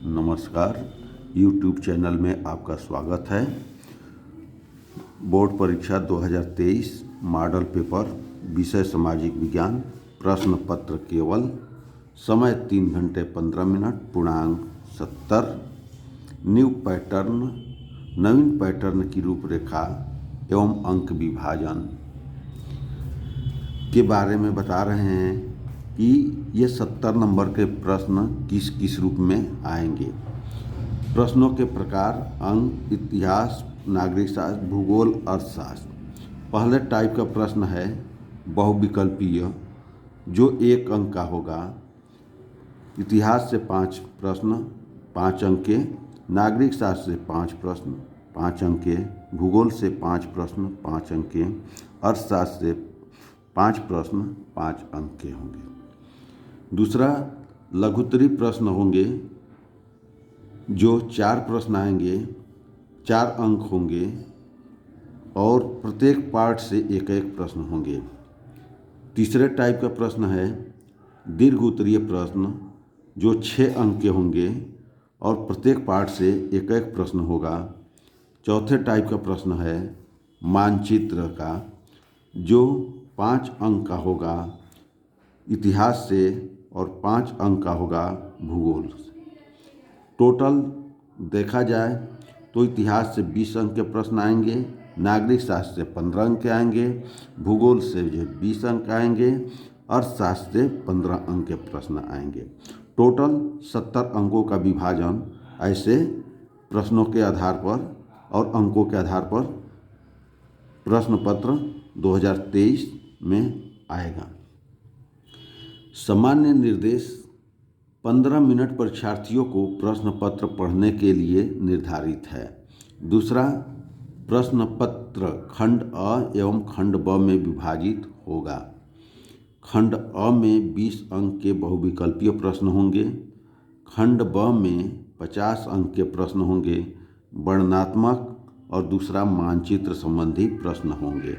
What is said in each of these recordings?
नमस्कार। YouTube channel में आपका स्वागत है। बोर्ड परीक्षा 2023 मॉडल पेपर विषय सामाजिक विज्ञान, प्रश्न पत्र केवल, समय 3 घंटे 15 मिनट, पूर्णांक 70, नवीन पैटर्न की रूपरेखा एवं अंक विभाजन के बारे में बता रहे हैं कि ये 70 नंबर के प्रश्न किस किस रूप में आएंगे। प्रश्नों के प्रकार: अंक, इतिहास, नागरिक शास्त्र, भूगोल, अर्थशास्त्र। पहले टाइप का प्रश्न है बहुविकल्पीय, जो 1 अंक का होगा। इतिहास से 5 प्रश्न 5 अंक के, नागरिक शास्त्र से 5 प्रश्न 5 अंक के, भूगोल से 5 प्रश्न 5 अंक के, अर्थशास्त्र से 5 प्रश्न 5 अंक के होंगे। दूसरा, लघुत्तरी प्रश्न होंगे, जो 4 प्रश्न आएंगे, 4 अंक होंगे और प्रत्येक पार्ट से एक एक प्रश्न होंगे। तीसरे टाइप का प्रश्न है दीर्घ उत्तरीय प्रश्न, जो 6 अंक के होंगे और प्रत्येक पार्ट से एक एक प्रश्न होगा। चौथे टाइप का प्रश्न है मानचित्र का, जो 5 अंक का होगा इतिहास से और 5 अंक का होगा भूगोल से। टोटल देखा जाए तो इतिहास से 20 अंक के प्रश्न आएंगे, नागरिक शास्त्र से 15 अंक के आएंगे, भूगोल से 20 अंक आएंगे, अर्थशास्त्र से 15 अंक के प्रश्न आएंगे। टोटल 70 अंकों का विभाजन ऐसे प्रश्नों के आधार पर और अंकों के आधार पर प्रश्न पत्र 2023 में आएगा। सामान्य निर्देश: 15 मिनट परीक्षार्थियों को प्रश्न पत्र पढ़ने के लिए निर्धारित है। दूसरा, प्रश्न पत्र खंड अ एवं खंड ब में विभाजित होगा। खंड अ में 20 अंक के बहुविकल्पीय प्रश्न होंगे, खंड ब में 50 अंक के प्रश्न होंगे, वर्णनात्मक और दूसरा मानचित्र संबंधी प्रश्न होंगे।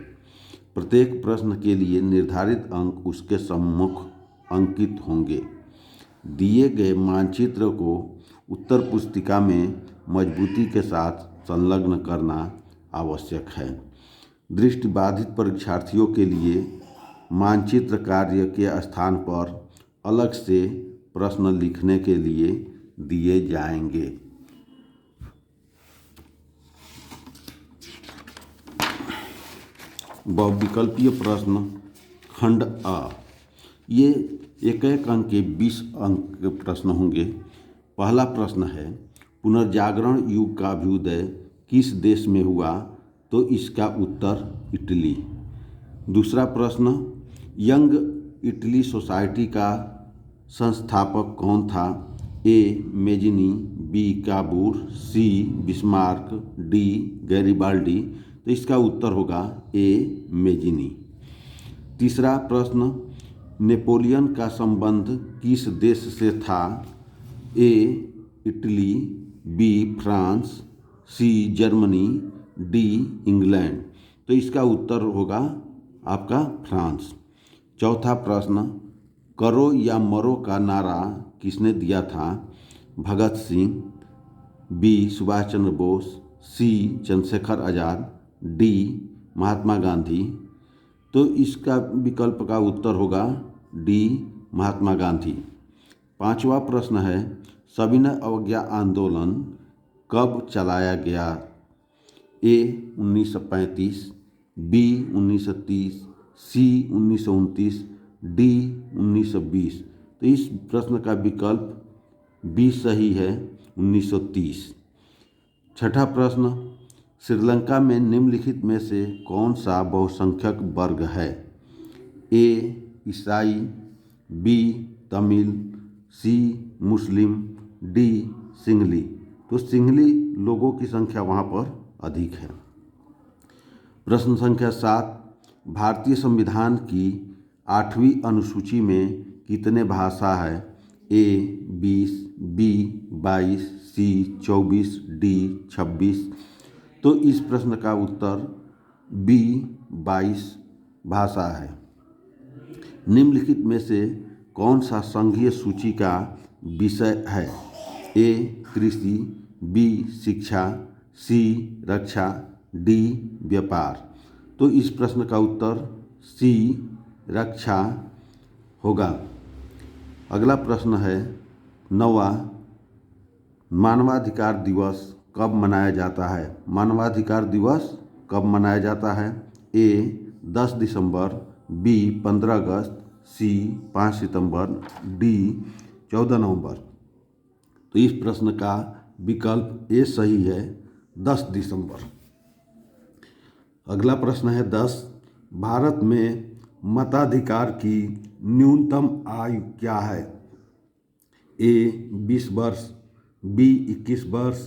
प्रत्येक प्रश्न के लिए निर्धारित अंक उसके सम्मुख अंकित होंगे। दिए गए मानचित्र को उत्तर पुस्तिका में मजबूती के साथ संलग्न करना आवश्यक है। दृष्टिबाधित परीक्षार्थियों के लिए मानचित्र कार्य के स्थान पर अलग से प्रश्न लिखने के लिए दिए जाएंगे। बहुविकल्पीय प्रश्न खंड अ, ये एक एक अंक के 20 अंक के प्रश्न होंगे। पहला प्रश्न है पुनर्जागरण युग का अभ्युदय किस देश में हुआ, तो इसका उत्तर इटली। दूसरा प्रश्न, यंग इटली सोसाइटी का संस्थापक कौन था? ए मेजिनी, बी काबूर, सी बिस्मार्क, डी गैरिबाल्डी। तो इसका उत्तर होगा ए मेजिनी। तीसरा प्रश्न, नेपोलियन का संबंध किस देश से था? A Italy, B France, C Germany, D England. तो इसका उत्तर होगा आपका फ्रांस। चौथा प्रश्न, करो या मरो का नारा किसने दिया था? भगत सिंह, बी सुभाष चंद्र बोस, सी चंद्रशेखर आज़ाद, डी महात्मा गांधी। तो इसका विकल्प का उत्तर होगा डी महात्मा गांधी। पांचवा प्रश्न है सविनय अवज्ञा आंदोलन कब चलाया गया? ए 1935, बी 1930, सी 1929, डी 1920। तो इस प्रश्न का विकल्प बी सही है, 1930। छठा प्रश्न, श्रीलंका में निम्नलिखित में से कौन सा बहुसंख्यक वर्ग है? ए ईसाई, बी तमिल, सी मुस्लिम, डी सिंहली। तो सिंहली लोगों की संख्या वहाँ पर अधिक है। प्रश्न संख्या 7, भारतीय संविधान की 8वीं अनुसूची में कितने भाषा है? ए 20, बी 22, सी 24, डी 26। तो इस प्रश्न का उत्तर बी 22 भाषा है। निम्नलिखित में से कौन सा संघीय सूची का विषय है? ए कृषि, बी शिक्षा, सी रक्षा, डी व्यापार। तो इस प्रश्न का उत्तर सी रक्षा होगा। अगला प्रश्न है 9वां, मानवाधिकार दिवस कब मनाया जाता है? मानवाधिकार दिवस कब मनाया जाता है? ए 10 दिसंबर, बी 15 अगस्त, सी 5 सितंबर, डी 14 नवंबर। तो इस प्रश्न का विकल्प ए सही है, 10 दिसंबर। अगला प्रश्न है 10, भारत में मताधिकार की न्यूनतम आयु क्या है? ए 20 वर्ष, बी 21 वर्ष,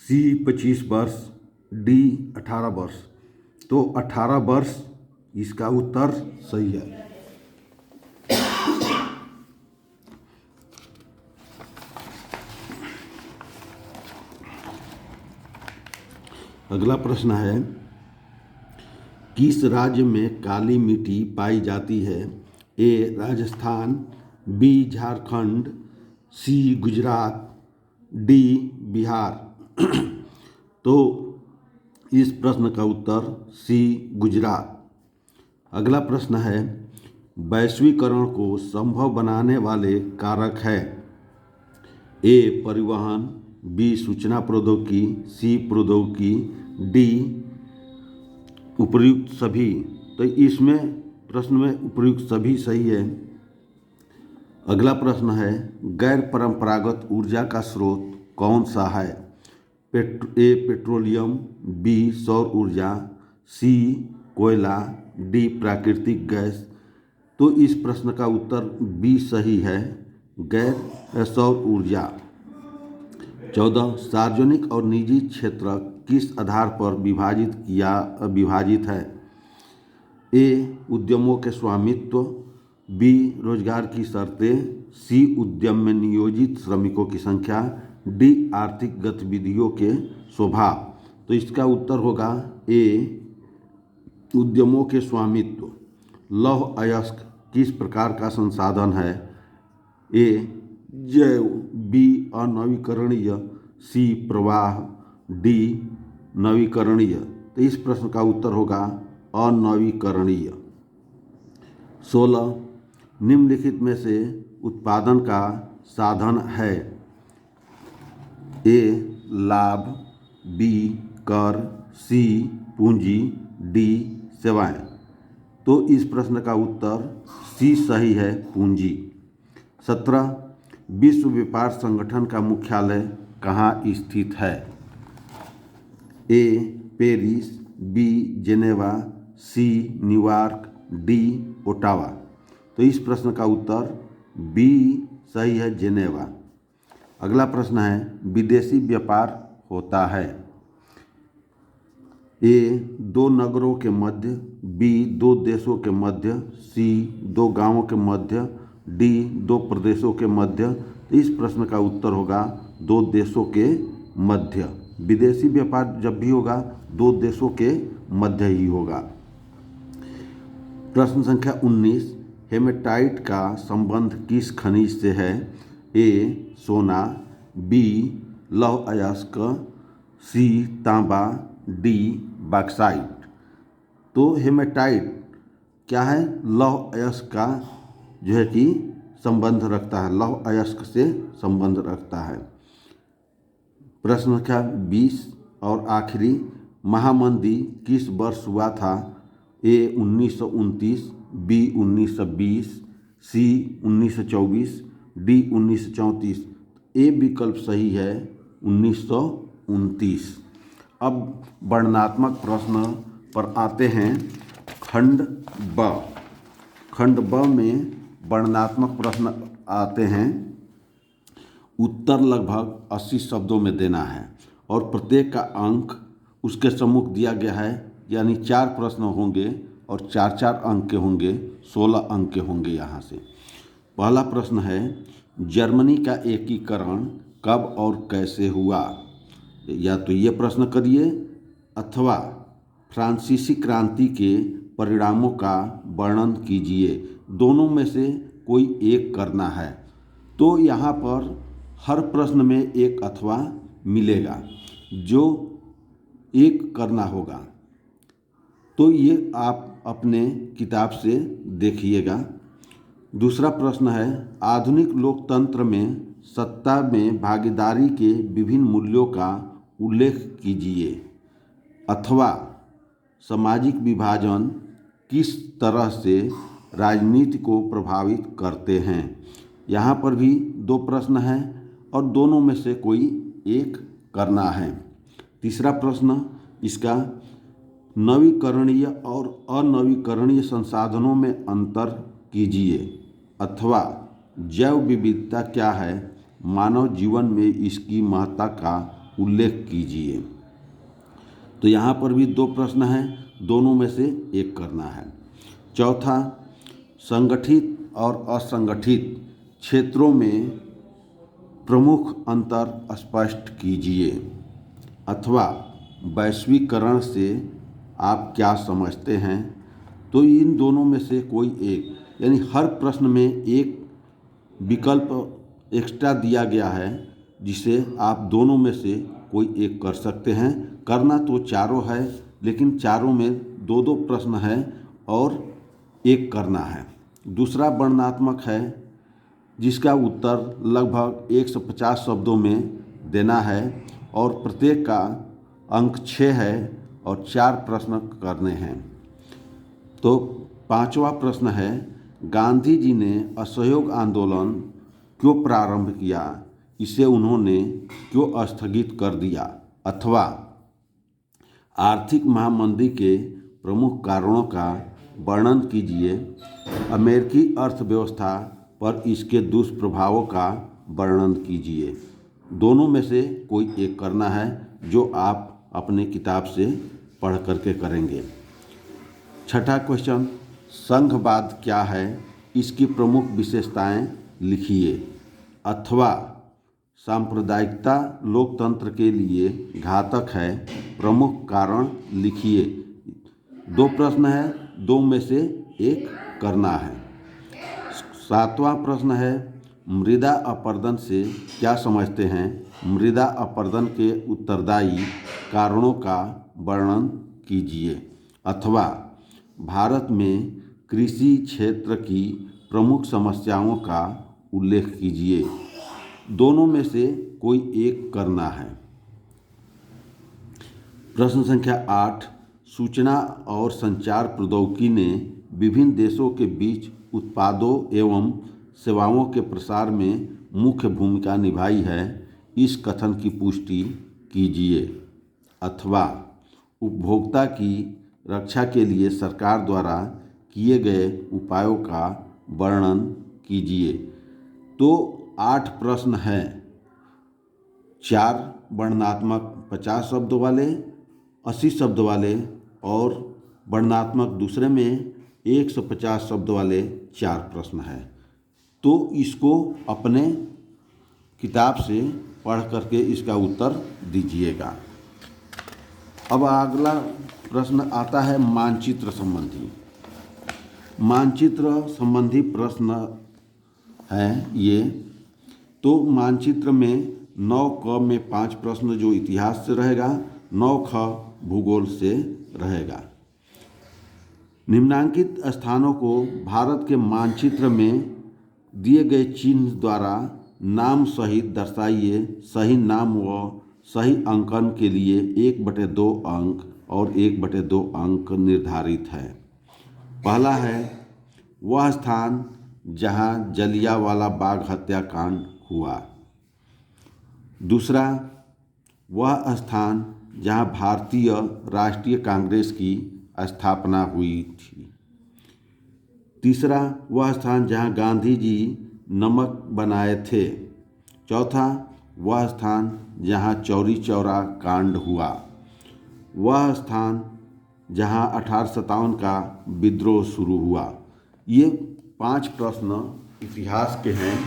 सी 25 वर्ष, डी 18 वर्ष। तो 18 वर्ष इसका उत्तर सही है। अगला प्रश्न है, किस राज्य में काली मिट्टी पाई जाती है? ए राजस्थान, बी झारखंड, सी गुजरात, डी बिहार। तो इस प्रश्न का उत्तर सी गुजरात। अगला प्रश्न है, वैश्वीकरण को संभव बनाने वाले कारक है? ए परिवहन, बी सूचना प्रौद्योगिकी, सी प्रौद्योगिकी, डी उपर्युक्त सभी। तो इसमें प्रश्न में उपर्युक्त सभी सही है। अगला प्रश्न है, गैर परंपरागत ऊर्जा का स्रोत कौन सा है? ए पेट्रोलियम, बी सौर ऊर्जा, सी कोयला, डी प्राकृतिक गैस। तो इस प्रश्न का उत्तर बी सही है, गैर सौर ऊर्जा। 14, सार्वजनिक और निजी क्षेत्र किस आधार पर विभाजित है? ए उद्यमों के स्वामित्व, बी रोजगार की शर्तें, सी उद्यम में नियोजित श्रमिकों की संख्या, डी आर्थिक गतिविधियों के स्वभाव। तो इसका उत्तर होगा ए उद्यमों के स्वामित्व। लौह अयस्क किस प्रकार का संसाधन है? ए जैव, बी अनवीकरणीय, सी प्रवाह, डी नवीकरणीय। तो इस प्रश्न का उत्तर होगा अनवीकरणीय। 16, निम्नलिखित में से उत्पादन का साधन है? ए लाभ, बी कर, सी पूंजी, डी सेवाएं। तो इस प्रश्न का उत्तर सी सही है, पूंजी। 17, विश्व व्यापार संगठन का मुख्यालय कहाँ स्थित है? A Paris, B Geneva, C New York, D Ottawa. तो इस प्रश्न का उत्तर बी सही है, जेनेवा। अगला प्रश्न है, विदेशी व्यापार होता है? ए 2 नगरों के मध्य, बी 2 देशों के मध्य, सी 2 गांवों के मध्य, डी 2 प्रदेशों के मध्य। तो इस प्रश्न का उत्तर होगा 2 देशों के मध्य। विदेशी व्यापार जब भी होगा 2 देशों के मध्य ही होगा। प्रश्न संख्या 19, हेमेटाइट का संबंध किस खनिज से है? ए सोना, बी लौह अयस्क, सी तांबा, डी बॉक्साइट। तो हेमेटाइट क्या है? लौह अयस्क का जो है कि संबंध रखता है, लौह अयस्क से संबंध रखता है। प्रश्न संख्या 20 और आखिरी, महामंदी किस वर्ष हुआ था? ए 1929, बी 1920, सी 1924, डी 1934। ए विकल्प सही है, 1929। अब वर्णनात्मक प्रश्न पर आते हैं। खंड ब। खंड ब में वर्णनात्मक प्रश्न आते हैं। उत्तर लगभग 80 शब्दों में देना है और प्रत्येक का अंक उसके सम्मुख दिया गया है, यानी 4 प्रश्न होंगे और 4-4 अंक के होंगे, 16 अंक के होंगे यहाँ से। पहला प्रश्न है, जर्मनी का एकीकरण कब और कैसे हुआ? या तो ये प्रश्न करिए अथवा फ्रांसीसी क्रांति के परिणामों का वर्णन कीजिए। दोनों में से कोई एक करना है। तो यहाँ पर हर प्रश्न में एक अथवा मिलेगा जो एक करना होगा। तो ये आप अपने किताब से देखिएगा। दूसरा प्रश्न है, आधुनिक लोकतंत्र में सत्ता में भागीदारी के विभिन्न मूल्यों का उल्लेख कीजिए, अथवा सामाजिक विभाजन किस तरह से राजनीति को प्रभावित करते हैं। यहाँ पर भी दो प्रश्न हैं और दोनों में से कोई एक करना है। तीसरा प्रश्न इसका, नवीकरणीय और अनवीकरणीय संसाधनों में अंतर कीजिए, अथवा जैव विविधता क्या है, मानव जीवन में इसकी महत्ता का उल्लेख कीजिए। तो यहाँ पर भी दो प्रश्न हैं, दोनों में से एक करना है। चौथा, संगठित और असंगठित क्षेत्रों में प्रमुख अंतर स्पष्ट कीजिए, अथवा वैश्वीकरण से आप क्या समझते हैं। तो इन दोनों में से कोई एक, यानी हर प्रश्न में एक विकल्प एक्स्ट्रा दिया गया है जिसे आप दोनों में से कोई एक कर सकते हैं। करना तो चारों है, लेकिन चारों में दो दो प्रश्न है और एक करना है। दूसरा वर्णनात्मक है जिसका उत्तर लगभग 150 शब्दों में देना है और प्रत्येक का अंक 6 है और 4 प्रश्न करने हैं। तो पांचवा प्रश्न है, गांधी जी ने असहयोग आंदोलन क्यों प्रारंभ किया, इसे उन्होंने क्यों स्थगित कर दिया, अथवा आर्थिक महामंदी के प्रमुख कारणों का वर्णन कीजिए, अमेरिकी अर्थव्यवस्था पर इसके दुष्प्रभावों का वर्णन कीजिए। दोनों में से कोई एक करना है जो आप अपने किताब से पढ़ करके करेंगे। छठा क्वेश्चन, संघवाद क्या है, इसकी प्रमुख विशेषताएं लिखिए, अथवा सांप्रदायिकता लोकतंत्र के लिए घातक है, प्रमुख कारण लिखिए। दो प्रश्न है, दो में से एक करना है। सातवां प्रश्न है, मृदा अपरदन से क्या समझते हैं, मृदा अपरदन के उत्तरदायी कारणों का वर्णन कीजिए, अथवा भारत में कृषि क्षेत्र की प्रमुख समस्याओं का उल्लेख कीजिए। दोनों में से कोई एक करना है। प्रश्न संख्या 8, सूचना और संचार प्रौद्योगिकी ने विभिन्न देशों के बीच उत्पादों एवं सेवाओं के प्रसार में मुख्य भूमिका निभाई है, इस कथन की पुष्टि कीजिए, अथवा उपभोक्ता की रक्षा के लिए सरकार द्वारा किए गए उपायों का वर्णन कीजिए। तो 8 प्रश्न हैं, 4 वर्णनात्मक 50 शब्द वाले, 80 शब्द वाले और वर्णनात्मक दूसरे में 150 शब्द वाले 4 प्रश्न हैं। तो इसको अपने किताब से पढ़ करके इसका उत्तर दीजिएगा। अब अगला प्रश्न आता है मानचित्र संबंधी। मानचित्र संबंधी प्रश्न है ये। तो मानचित्र में 9 क में 5 प्रश्न जो इतिहास से रहेगा, 9 ख भूगोल से रहेगा। निम्नांकित स्थानों को भारत के मानचित्र में दिए गए चिन्ह द्वारा नाम सहित दर्शाइए। सही नाम व सही अंकन के लिए 1/2 अंक और 1/2 अंक निर्धारित है। पहला है वह स्थान जहां जलियांवाला बाग हत्याकांड हुआ। दूसरा, वह स्थान जहां भारतीय राष्ट्रीय कांग्रेस की स्थापना हुई थी। तीसरा, वह स्थान जहां गांधी जी नमक बनाए थे। चौथा, वह स्थान जहां चौरी चौरा कांड हुआ। वह स्थान जहां 1857 का विद्रोह शुरू हुआ। ये 5 प्रश्न इतिहास के हैं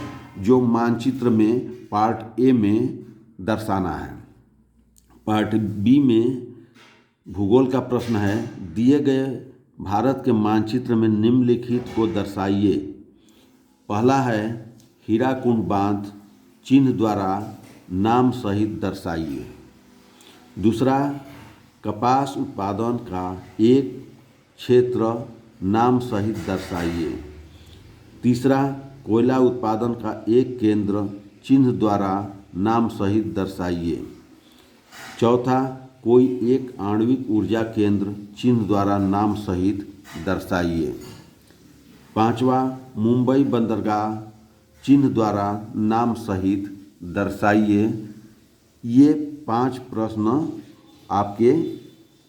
जो मानचित्र में पार्ट ए में दर्शाना है। पार्ट बी में भूगोल का प्रश्न है, दिए गए भारत के मानचित्र में निम्नलिखित को दर्शाइए। पहला है हीराकुंड बांध चिन्ह द्वारा नाम सहित दर्शाइए। दूसरा, कपास उत्पादन का एक क्षेत्र नाम सहित दर्शाइए। तीसरा, कोयला उत्पादन का एक केंद्र चिन्ह द्वारा नाम सहित दर्शाइए। चौथा, कोई एक आणविक ऊर्जा केंद्र चिन्ह द्वारा नाम सहित दर्शाइए। पांचवा, मुंबई बंदरगाह चिन्ह द्वारा नाम सहित दर्शाइए। ये 5 प्रश्न आपके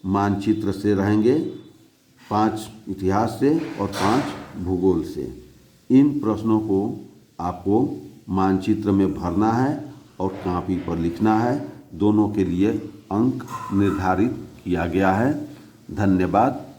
मानचित्र से रहेंगे, 5 इतिहास से और 5 भूगोल से। इन प्रश्नों को आपको मानचित्र में भरना है और कॉपी पर लिखना है। दोनों के लिए अंक निर्धारित किया गया है। धन्यवाद।